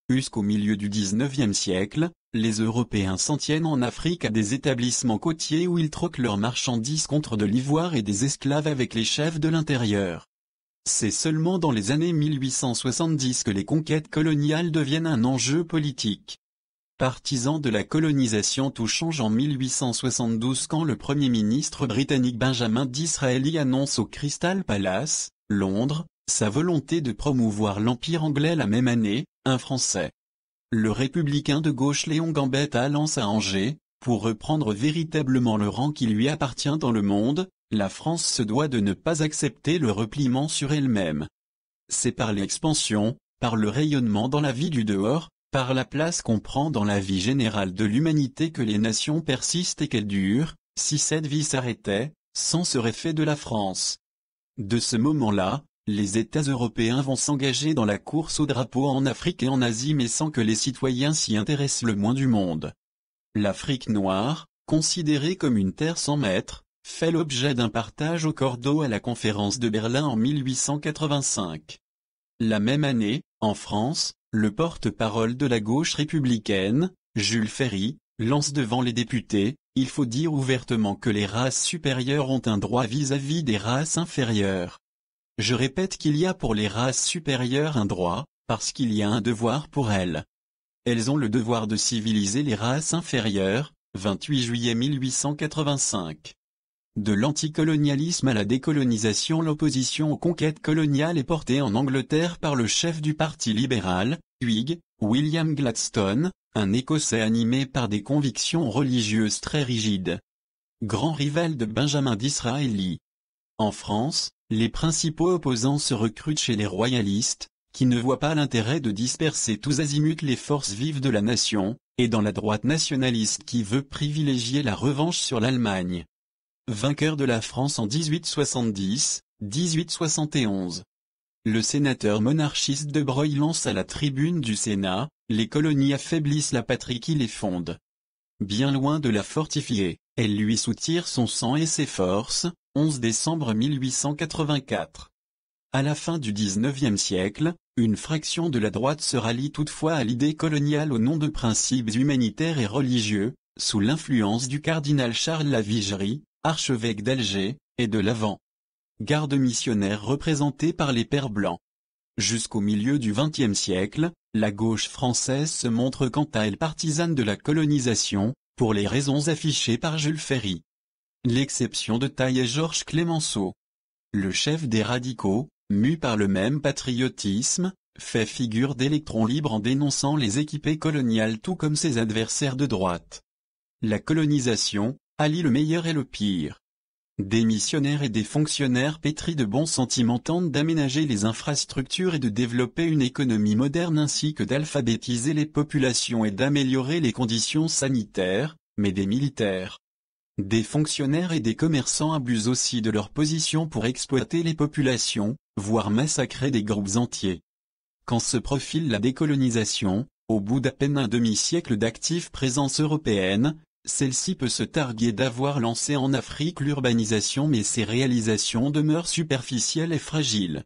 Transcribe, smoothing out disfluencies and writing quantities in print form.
Jusqu'au milieu du XIXe siècle, les Européens s'en tiennent en Afrique à des établissements côtiers où ils troquent leurs marchandises contre de l'ivoire et des esclaves avec les chefs de l'intérieur. C'est seulement dans les années 1870 que les conquêtes coloniales deviennent un enjeu politique. Partisan de la colonisation, tout change en 1872 quand le Premier ministre britannique Benjamin Disraeli annonce au Crystal Palace, Londres, sa volonté de promouvoir l'Empire anglais. La même année, un Français, le républicain de gauche Léon Gambetta, lance à Angers, pour reprendre véritablement le rang qui lui appartient dans le monde, la France se doit de ne pas accepter le repliement sur elle-même. C'est par l'expansion, par le rayonnement dans la vie du dehors, par la place qu'on prend dans la vie générale de l'humanité que les nations persistent et qu'elles durent. Si cette vie s'arrêtait, s'en serait fait de la France. De ce moment-là, les États européens vont s'engager dans la course au drapeau en Afrique et en Asie, mais sans que les citoyens s'y intéressent le moins du monde. L'Afrique noire, considérée comme une terre sans maître, fait l'objet d'un partage au cordeau à la conférence de Berlin en 1885. La même année, en France, le porte-parole de la gauche républicaine, Jules Ferry, lance devant les députés: il faut dire ouvertement que les races supérieures ont un droit vis-à-vis des races inférieures. Je répète qu'il y a pour les races supérieures un droit, parce qu'il y a un devoir pour elles. Elles ont le devoir de civiliser les races inférieures. 28 juillet 1885. De l'anticolonialisme à la décolonisation, l'opposition aux conquêtes coloniales est portée en Angleterre par le chef du Parti libéral, Whig, William Gladstone, un Écossais animé par des convictions religieuses très rigides. Grand rival de Benjamin Disraeli. En France, les principaux opposants se recrutent chez les royalistes, qui ne voient pas l'intérêt de disperser tous azimuts les forces vives de la nation, et dans la droite nationaliste qui veut privilégier la revanche sur l'Allemagne. Vainqueur de la France en 1870, 1871. Le sénateur monarchiste de Broglie lance à la tribune du Sénat: les colonies affaiblissent la patrie qui les fonde. Bien loin de la fortifier, elles lui soutirent son sang et ses forces. 11 décembre 1884. À la fin du XIXe siècle, une fraction de la droite se rallie toutefois à l'idée coloniale au nom de principes humanitaires et religieux, sous l'influence du cardinal Charles Lavigerie, archevêque d'Alger, et de l'avant garde missionnaire représentée par les Pères Blancs. Jusqu'au milieu du XXe siècle, la gauche française se montre quant à elle partisane de la colonisation, pour les raisons affichées par Jules Ferry. L'exception de taille est Georges Clemenceau. Le chef des radicaux, mu par le même patriotisme, fait figure d'électron libre en dénonçant les équipées coloniales tout comme ses adversaires de droite. La colonisation allie le meilleur et le pire. Des missionnaires et des fonctionnaires pétris de bons sentiments tentent d'aménager les infrastructures et de développer une économie moderne ainsi que d'alphabétiser les populations et d'améliorer les conditions sanitaires, mais des militaires, des fonctionnaires et des commerçants abusent aussi de leur position pour exploiter les populations, voire massacrer des groupes entiers. Quand se profile la décolonisation, au bout d'à peine un demi-siècle d'active présence européenne, celle-ci peut se targuer d'avoir lancé en Afrique l'urbanisation, mais ses réalisations demeurent superficielles et fragiles.